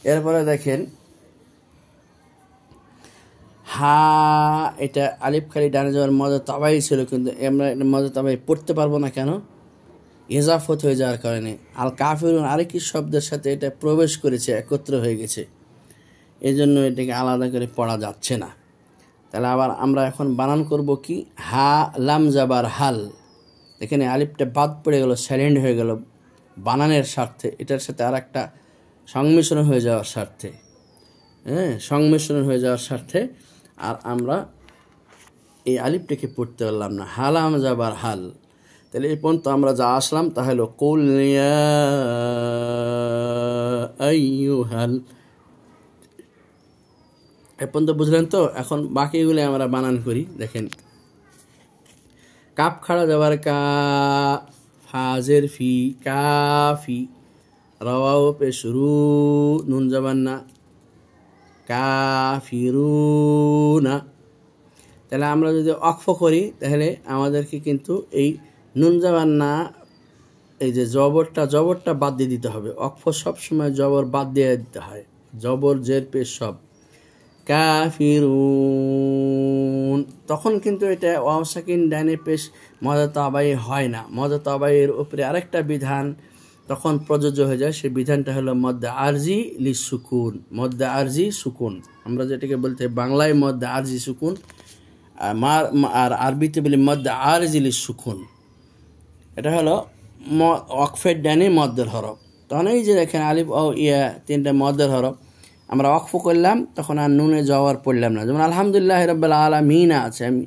এরপরে দেখেন হা, এটা আলিফ খালি ডানে যাওয়ার মজা তাবাই ছিল, কিন্তু আমরা মজা তাবাই পড়তে পারবো না কেন? ইজাফত হয়ে যাওয়ার কারণে। আল কাফিরুন আরেকটি শব্দের সাথে এটা প্রবেশ করেছে, একত্র হয়ে গেছে, এই জন্য এটাকে আলাদা করে পড়া যাচ্ছে না। তাহলে আবার আমরা এখন বানান করব কি? হা লাম জাবার হাল। এখানে আলিফটা বাদ পড়ে গেল, সাইলেন্ট হয়ে গেল বানানের স্বার্থে, এটার সাথে আর একটা সংমিশ্রণ হয়ে যাওয়ার স্বার্থে, সংমিশ্রণ হয়ে যাওয়ার স্বার্থে আর আমরা এই আলিফটাকে পড়তে পারলাম না। হালাম যাবার হাল। তাহলে এই পর্যন্ত আমরা যা আসলাম তা হলো কুল ইয়া আইয়ুহাল। এ পর্যন্ত বুঝলেন তো? এখন বাকিগুলো আমরা বানান করি। দেখেন কাপ খাড়া যাবার কা, ফাজের ফি, কাফি, রাওয়াও পেশ রু, নুন যাবার না, কাফিরুনা। তাহলে আমরা যদি অক্ফ করি তাহলে আমাদেরকে কিন্তু এই নুন যাবার না, এই যে জবরটা বাদ দিয়ে দিতে হবে। অক্ফ সবসময় জবর বাদ দিয়ে দিতে হয়, জবর জের পেশ সব। কাফিরুন, তখন কিন্তু এটা ওয়াও সাকিন ডাইনে পেশ মদা তাবাই হয় না। মদা তাবাইয়ের উপরে আরেকটা বিধান তখন প্রযোজ্য হয়ে যায়, সেই বিধানটা হলো মদ্দে আরজি লি সুকুন। মদ্দে আরজি সুকুন, আমরা যেটাকে বলতে বাংলায় মদ্দে আরজি সুকুন, আর আরবিতে বলি মদ্দে আরজি লি সুকুন। এটা হলো ওয়াকফের ডানে মদ্দের হরফ। তখন এই যে দেখেন আলিফ ও ইয়া তিনটা মদ্দের হরফ, আমরা ওয়াকফ করলাম তখন আর নুনে যাওয়ার পড়লাম না। যেমন আলহামদুলিল্লাহ রাব্বিল আলামিন আছে, আমি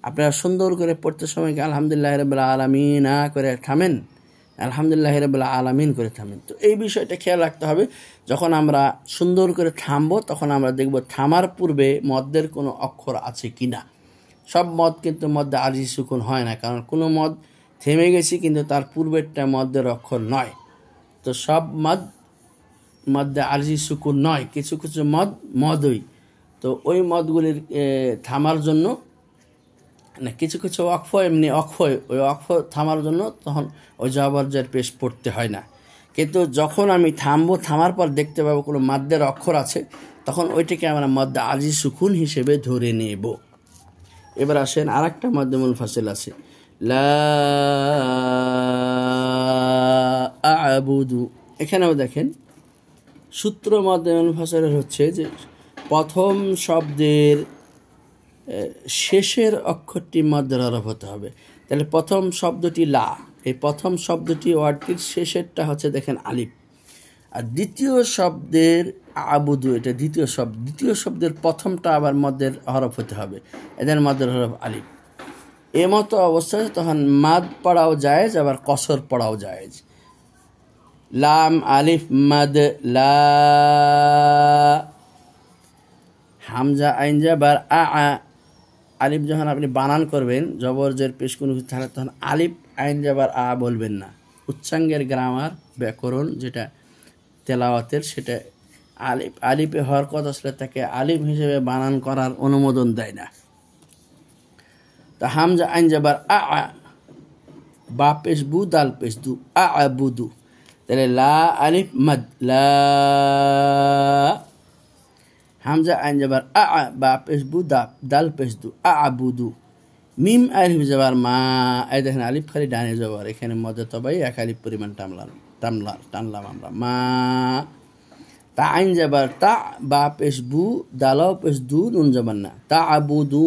আপনারা সুন্দর করে পড়তে সময় আলহামদুলিল্লাহ রাব্বিল আলামিন করে থামেন, আলহামদুলিল্লাহ রাব্বিল আলামিন করে থামেন। তো এই বিষয়টা খেয়াল রাখতে হবে। যখন আমরা সুন্দর করে থামবো তখন আমরা দেখব থামার পূর্বে মদ্দের কোনো অক্ষর আছে কি না। সব মদ কিন্তু মদ্দে আরজি সুকুন হয় না, কারণ কোনো মদ থেমে গেছি কিন্তু তার পূর্বেরটা মদ্দের অক্ষর নয়। তো সব মদ্দে আরজি সুকুন নয়, কিছু কিছু মদই। তো ওই মদগুলির থামার জন্য না, কিছু কিছু ওয়াকফ এমনি ওই ওয়াকফ থামার জন্য তখন ওই জবরজের পেশ পড়তে হয় না। কিন্তু যখন আমি থামবো, থামার পর দেখতে পাবো কোনো মাদ্দের অক্ষর আছে, তখন ওইটাকে আমরা মদ্দে আরজি সুকুন হিসেবে ধরে নেব। এবার আসেন আর একটা মদ্দে মুনফাসিল আছে, লা আ'বুদু। এখানেও দেখেন সূত্র মদ্দে মুনফাসিল হচ্ছে যে প্রথম শব্দের শেষের অক্ষরটি মদ্দের হরফ হতে হবে। তাহলে প্রথম শব্দটি লা, এই প্রথম শব্দটি ওয়ার্ডটির শেষেরটা হচ্ছে দেখেন আলিফ। আর দ্বিতীয় শব্দের আবুদু, এটা দ্বিতীয় শব্দ, দ্বিতীয় শব্দের প্রথমটা আবার মদ্দের হরফ হতে হবে, এদের মদ্দের হরফ আলিফ। এমতো অবস্থায় তখন মাদ পড়াও জায়েজ, আবার কসর পড়াও জায়েজ। লাম আলিফ মাদ লা, হামজা আইন যাবার আ, আলিফ যখন আপনি বানান করবেন জবরজের পেশ কোনো তাহলে তখন আলিফ আইন যাবার আ বলবেন না। উচ্চাঙ্গের গ্রামার ব্যাকরণ যেটা তেলাওয়াতের, সেটা আলিফে হওয়ার কথা আসলে তাকে আলিফ হিসেবে বানান করার অনুমোদন দেয় না। তা হামজা আইন যাবার আ, বা পেশ বু, দাল পেশ দু, আ বুদু। তাহলে লা আলিফ মাদ লা, হামজা আইন যাবার আ, বা পেশ বু, দাল পেশ দু, আ বুদু। মিম আলিফ যাবার মা, এই দেখেন আলিফ খালি ডানে যাবার, এখানে মধ্যে তবাই এক আলিফ পরিমাণ টানলাম আমরা, মা। তা আইন যাবার তা, বা পেশ বু, দালাও পেশ দু, নুন যাবার না, তা আবুদু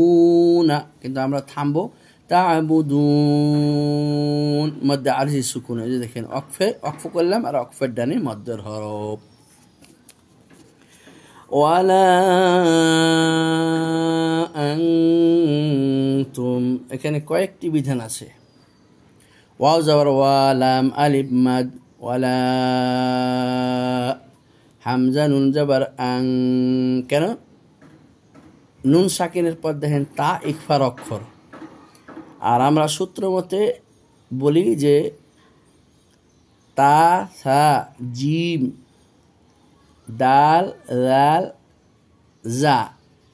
না, কিন্তু আমরা থামবো তা আবুদুন, মধ্যে আরজি সুকুন। এই যে দেখেন অক্ফ করলাম আর অক্ফের ডানে মধ্যের হরফ। ওয়ালা আনতুম, এখানে কয়েকটি বিধান আছে। ওয়াও যাবার ওয়া, লাম আলিফ মাদ, ওয়ালা, হামজা নুন যাবার আং। কেন? নুন সাকিনের পর দেখেন তা ইকফার অক্ষর, আর আমরা সূত্র মতে বলি যে তা, সা, জিম, দাল, লাল, জা,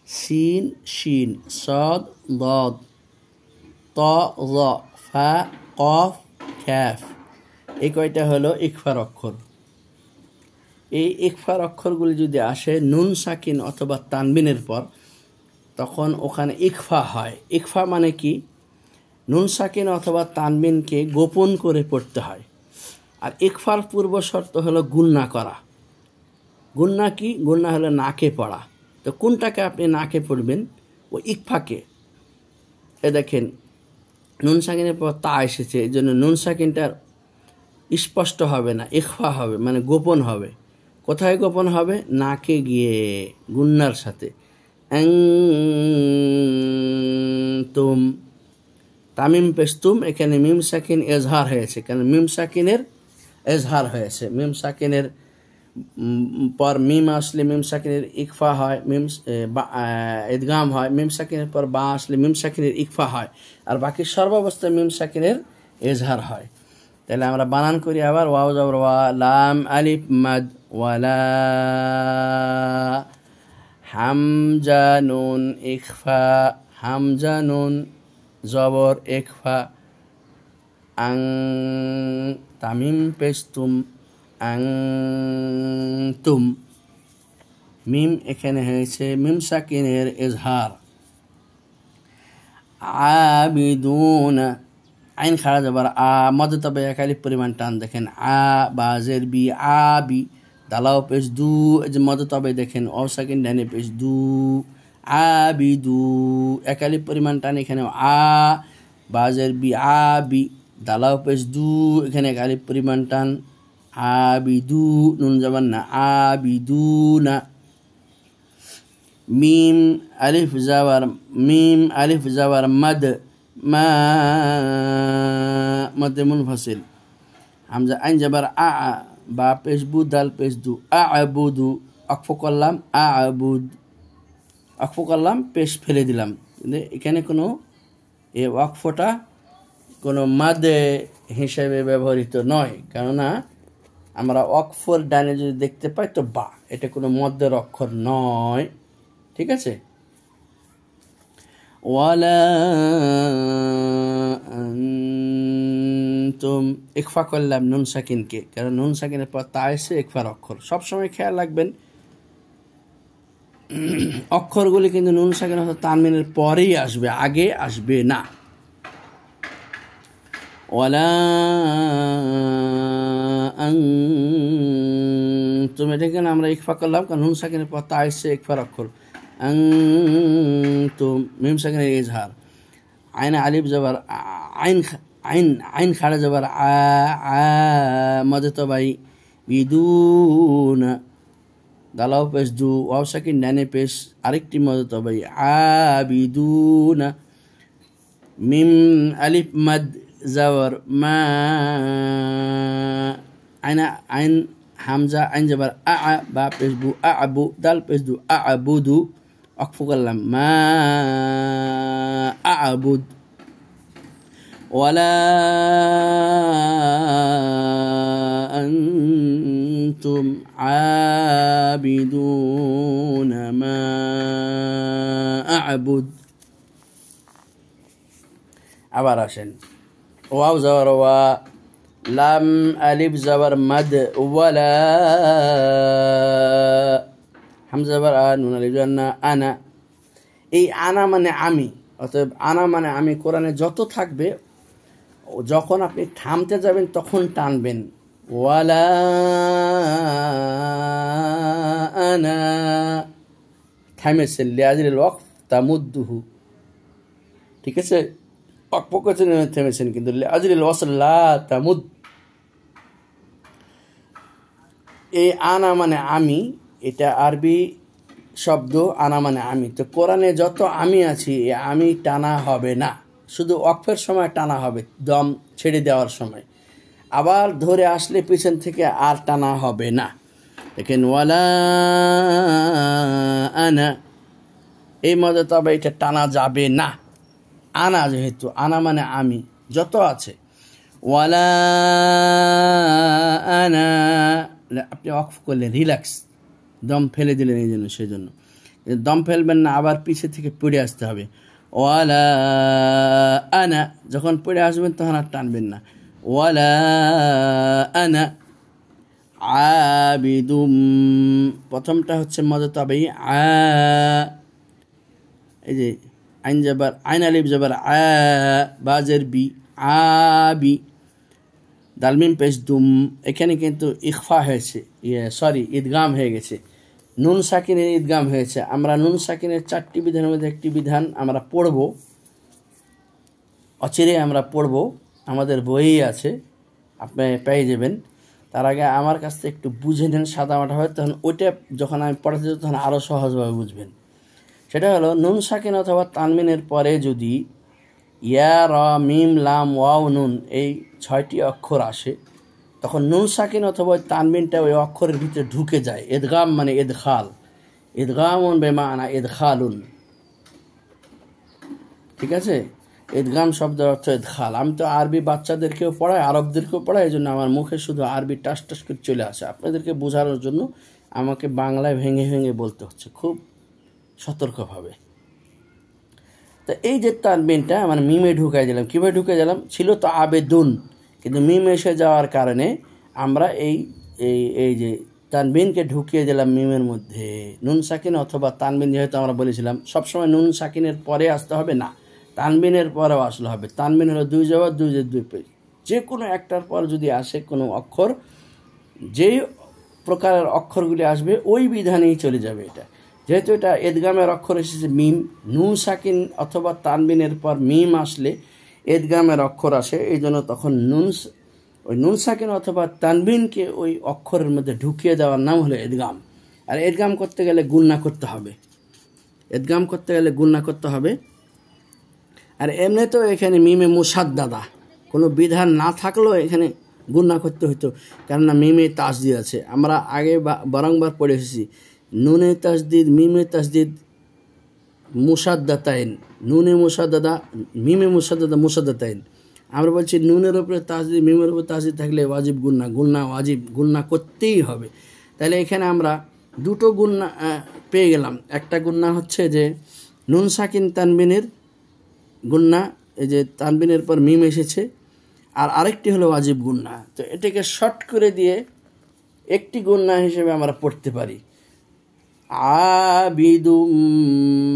সিন, শিন, সদ, দদ, ত, জ, ফা, কফ, ক্যাফ, এই কয়টা হলো ইকফার অক্ষর। এই ইকফার অক্ষরগুলি যদি আসে নুন সাকিন অথবা তানবিনের পর, তখন ওখানে ইকফা হয়। ইকফা মানে কি? নুন সাকিন অথবা তানবিনকে গোপন করে পড়তে হয়। আর ইকফার পূর্ব শর্ত হলো গুন্না করা। গুন্না কি? গুন্না হলো নাকে পড়া। তো কোনটাকে আপনি নাকে পড়বেন? ও ইকফাকে। দেখেন নুন সাকিনের পর তা এসেছে, এই জন্য নুন সাকিনটার স্পষ্ট হবে না, ইকফা হবে, মানে গোপন হবে। কোথায় গোপন হবে? নাকে গিয়ে, গুন্নার সাথে। তুম, তামিম পেস্তুম, এখানে মিম সাকিন এজহার হয়েছে, কারণ মিম সাকিনের এজহার হয়েছে। মিম সাকিনের পর মিম আসলে মিম সাকিনের ইকফা হয়, মিম ইদগাম হয়। মিম সাকিনের পর বা আসলে মিম সাকিনের ইকফা হয়, আর বাকি সর্বাবস্থায় মিম সাকিনের এজহার হয়। তাহলে আমরা বানান করি আবার। ওয়াও জবর ওয়া, লাম আলিফ মাদ, ওয়ালা, হামজা নুন ইখফা, হামজা নুন জবর ইখফা, আং, তামিম পেস্তুম, আং তুম, মিম এখানে হয়েছে মিম সাকিনের এজহার। আবিদুন, আইন খাড়া যাবার আ, মদ তবে একালি পরিমাণ টান দেখেন। আ বাজের বি, আবি, দালাও পেশ দু, যে মদ তবে দেখেন অ সাকিন ডানে পেশ দু, আবিদু, একালি পরিমাণ টান এখানে। আ বাজের বি, আবি, দালাও পেশ দু, এখানে একালি পরিমাণ টান। আবিদু, নুন যাবার না, আবিদু না। মিম আলিফ যাবার, মিম আলিফ যাবার মদ, মা, মধ্যে মুনফাসিল। হামজা আইন যাবার আ, বা পেশ বু, দাল পেশ দু, আবুদু, অক্ফ করলাম, আবুদ, অক্ফ করলাম, পেশ ফেলে দিলাম। এখানে কোনো এই ওয়াকফটা কোনো মাদে হিসেবে ব্যবহৃত নয়, কেননা আমরা ওয়াকফর ডানে যদি দেখতে পাই তো বা, এটা কোনো মদ্যের অক্ষর নয়। ঠিক আছে? ওয়ালা আনতুম, ইকফা করলাম নুন সাকিনকে, কারণ নুন সাকিনের পর তা এসে ইকফার অক্ষর। সবসময় খেয়াল রাখবেন অক্ষরগুলি কিন্তু নুন সাকিন অথবা তানমিনের পরেই আসবে, আগে আসবে না। ওয়ালা আনতুম, এটাকে আমরা ইকফা করলাম কারণ নুন সাকিনের পর তা এসে ইকফার অক্ষর। আনতুম, মিম সাকিনের ইজহার। আইন আলিফ যাবার আইন, আইন আইন খাড়া যাবার আ, আ মদে তবাই, বিদুনা, দালাও পেশ দু, ওয়াও সাকিন ডানে পেশ আরেকটি মদে তবাই, আবিদুনা। মিম আলিফ মাদ যাবার মা, আইনা আইন হামজা আইন যাবার আ, বা পেশ বু, আবু, দাল পেশ দু, আবুদু, অক্ফ করলাম, মা আবুদ। ওয়ালা আনতুম আবিদুনা মা আবুদ। আবার আসেন, ওয়াও যাবার ওয়া, লাম আলিফ যাবার মাদ, ওয়ালা, হামজা যাবার আ, নুন আলিফ যাবার না, আনা। এই আনা মানে আমি, অতএব আনা মানে আমি কোরআনে যত থাকবে, যখন আপনি থামতে যাবেন তখন টানবেন। ওয়ালা আনা, থামেছেন, লিআজরিল ওয়াকফ তামুদ্দুহু। ঠিক আছে? ওয়াকফ করেছেন, থেমেছেন, কিন্তু লিআজরিল ওয়াসল লা তামুদ। এই আনা মানে আমি, এটা আরবি শব্দ। আনা মানে আমি। তো কোরআনে যত আমি আছি, আমি টানা হবে না, শুধু ওয়াকফের সময় টানা হবে, দম ছেড়ে দেওয়ার সময়। আবার ধরে আসলে পিছন থেকে আর টানা হবে না। দেখেন ওয়ালা আনা, এই মধ্যে তবে এটা টানা যাবে না। আনা, যেহেতু আনা মানে আমি, যত আছে। ওয়ালা আনা, আপনি ওয়াকফ করলেন, রিল্যাক্স, দম ফেলে দিলেন, এই জন্য, সেই জন্য দম ফেলবেন না, আবার পিছে থেকে পড়ে আসতে হবে। ওয়ালা আনা, যখন পড়ে আসবেন তখন আর টানবেন না। ওয়ালা আনা, আবিদুম, প্রথমটা হচ্ছে মদ তাবাই আ, এই যে আইন জবর আইন আলিফ জবর আ, বাজের বি, আবি, দালমিম পেশ দুম, এখানে কিন্তু ইখফা হয়েছে, সরি ঈদগাম হয়ে গেছে, নুন সাকিনের ঈদগাম হয়েছে। আমরা নুন সাকিনের 4টি বিধানের মধ্যে একটি বিধান আমরা পড়ব, অচিরে আমরা পড়ব, আমাদের বইই আছে, আপনি পেয়ে যাবেন। তার আগে আমার কাছ থেকে একটু বুঝে নেন, সাদা মাটা হয়, তখন ওইটা যখন আমি পড়াতে যাব তখন আরও সহজভাবে বুঝবেন। সেটা হলো নুন সাকিন অথবা তানমিনের পরে যদি ইয়া, র, মিম, লাম, ওয়াও, নুন এই 6টি অক্ষর আসে, তখন নুন সাকিন অথবা ওই তানমিনটা ওই অক্ষরের ভিতরে ঢুকে যায়। ইদগাম মানে ইদখাল, ইদগামুন বেমানা ইদখালুন, ঠিক আছে? ইদগাম শব্দের অর্থ ইদখাল। আমি তো আরবি বাচ্চাদেরকেও পড়াই, আরবদেরকেও পড়াই, এই জন্য আমার মুখে শুধু আরবি টাস টাস করে চলে আসে। আপনাদেরকে বোঝানোর জন্য আমাকে বাংলায় ভেঙে ভেঙে বলতে হচ্ছে খুব সতর্কভাবে। তো এই যে তানবিনটা মানে মিমে ঢুকাই দিলাম, কীভাবে ঢুকে দিলাম, ছিল তো আবেদুন, কিন্তু মিম এসে যাওয়ার কারণে আমরা এই এই এই যে তানবিনকে ঢুকিয়ে দিলাম মিমের মধ্যে। নুন সাকিন অথবা তানবিন যেহেতু আমরা বলেছিলাম সবসময় নুন সাকিনের পরে আসতে হবে না, তানবিনের পরেও আসলে হবে। তানবিন হলো 2 জবর 2 জের 2 পেশ, যে কোনো একটার পর যদি আসে কোনো অক্ষর, যেই প্রকারের অক্ষরগুলি আসবে ওই বিধানেই চলে যাবে। এটা যেহেতু এটা ইদগামের অক্ষর এসেছে মিম, নুন সাকিন অথবা তানবিনের পর মিম আসলে ইদগামের অক্ষর আসে, এই জন্য তখন ওই নুন সাকিন অথবা তানবিনকে ওই অক্ষরের মধ্যে ঢুকিয়ে দেওয়ার নাম হলো ইদগাম। আর ইদগাম করতে গেলে গুণনা করতে হবে, ইদগাম করতে গেলে গুণনা করতে হবে। আর এমনিতেও এখানে মিমে মুসাদ্দাদা, কোনো বিধান না থাকলেও এখানে গুণনা করতে হতো, কেননা মিমে তাসদিদ আছে। আমরা আগে বারংবার পড়ে এসেছি, নুনে তাসদিদ, মিমে তাসদিদ, মুসাদ্দাতাইন, নুনে মুসাদ্দাদা, মিমে মুসাদ্দাদা, মুসাদ্দাতাইন। আমরা বলছি নুনের উপরে তাসদিদ, মিমের উপরে তাসদিদ থাকলে ওয়াজিব গুণনা, গুণনা ওয়াজিব, গুণনা করতেই হবে। তাহলে এখানে আমরা দুটো গুণনা পেয়ে গেলাম। একটা গুণনা হচ্ছে যে নুন সাকিন তানবিনের গুণনা, এই যে তানবিনের পর মিম এসেছে, আর আরেকটি হলো ওয়াজিব গুণনা। তো এটাকে শর্ট করে দিয়ে একটি গুণনা হিসেবে আমরা পড়তে পারি, আবিদুম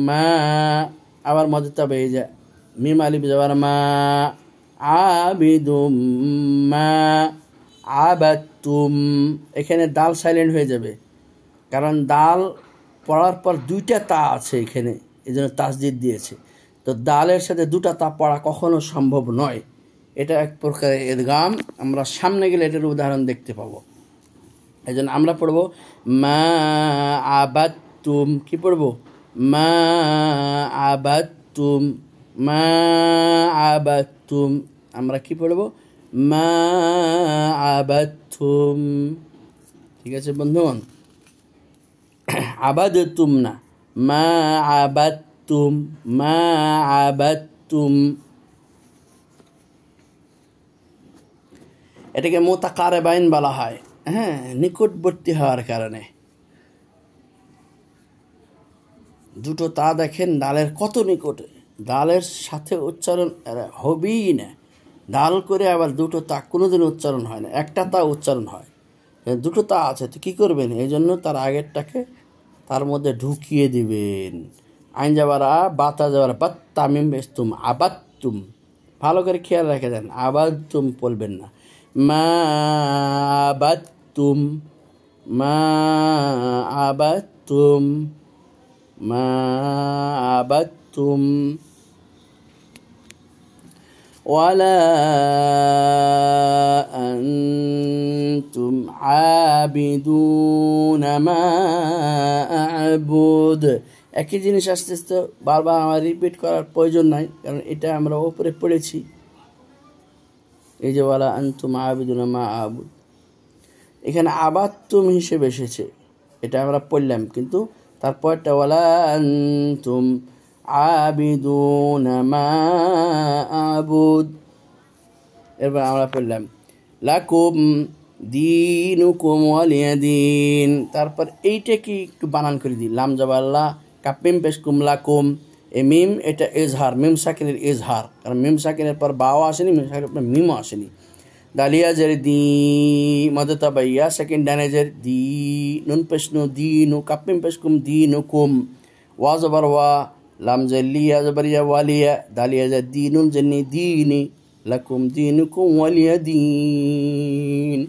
মা, আবার মধ্যে তবে এই যে মিম আলিফ জবর মা, আবিদুম মা আবাদতুম, এখানে দাল সাইলেন্ট হয়ে যাবে, কারণ দাল পড়ার পর 2টা তা আছে এখানে, এই জন্য তাসদিদ দিয়েছে। তো দালের সাথে 2টা তা পড়া কখনো সম্ভব নয়, এটা এক প্রকারের ইদগাম। আমরা সামনে গেলে এটার উদাহরণ দেখতে পাবো। এই জন্য আমরা পড়ব মা আবাদতুম, কি পড়ব, মা আবাদতুম, মা আবাদতুম, আমরা কি পড়ব, মা আবাদতুম, ঠিক আছে বন্ধুগণ? আবাদতুম না, মা আবাদতুম, মা আবাদতুম। এটাকে মুতাকারিবাইন বলা হয়, হ্যাঁ, নিকটবর্তী হওয়ার কারণে। 2টো তা দেখেন দালের কত নিকটে, দালের সাথে উচ্চারণ হবেই না, দাল করে আবার 2টো তা কোনোদিন উচ্চারণ হয় না, একটা তা উচ্চারণ হয়। 2টো তা আছে তো কী করবেন, এই জন্য তার আগেরটাকে তার মধ্যে ঢুকিয়ে দিবেন। আইন যাবারা বাতা যাবারা বাত, তামিম বেস্তুম, আবাদতুম, ভালো করে খেয়াল রেখে দেন, আবাদতুম বলবেন না, মা আবাদতুম, মা আবাদতুম, মা আবাদতুম। ওয়ালা আনতুম আবিদুনা মা আ'বুদ, একই জিনিস আস্তে আস্তে বারবার আমার রিপিট করার প্রয়োজন নাই, কারণ এটা আমরা ওপরে পড়েছি। এই যে ওয়ালা আনতুম আবিদুনা মা আ'বুদ, এখানে আবাদতুম হিসেবে এসেছে, এটা আমরা পড়লাম, কিন্তু তারপরটা ওয়ালা আনতুম আবিদুনা মা আ'বুদ, এরপর আমরা পড়লাম লাকুম দীনুকুম ওয়ালিয়া দীন। তারপর এইটা কি একটু বানান করে দিই, লাম জাবাল্লাহ কাপিম পেশকুম লাকুম, এই মিম এটা ইজহার, মিম সাকিনের ইজহার, কারণ মিম সাকিনের পর বাও আসেনি, মিম সাকিনের পর মিমও আসেনি। দালিয়া জের দি মদে তাবাইয়া সেকেন্ড ডানে জের দি নুন পেশনু দি নু কাপিম পেশকুম দি নু কুম ওয়া জবর ওয়া লাম জেলিয়া জবরিয়া ওয়ালিয়া দালিয়া জের দি নুন জেনি দিনি লাকুম দিনুকুম ওয়ালিয়া দিন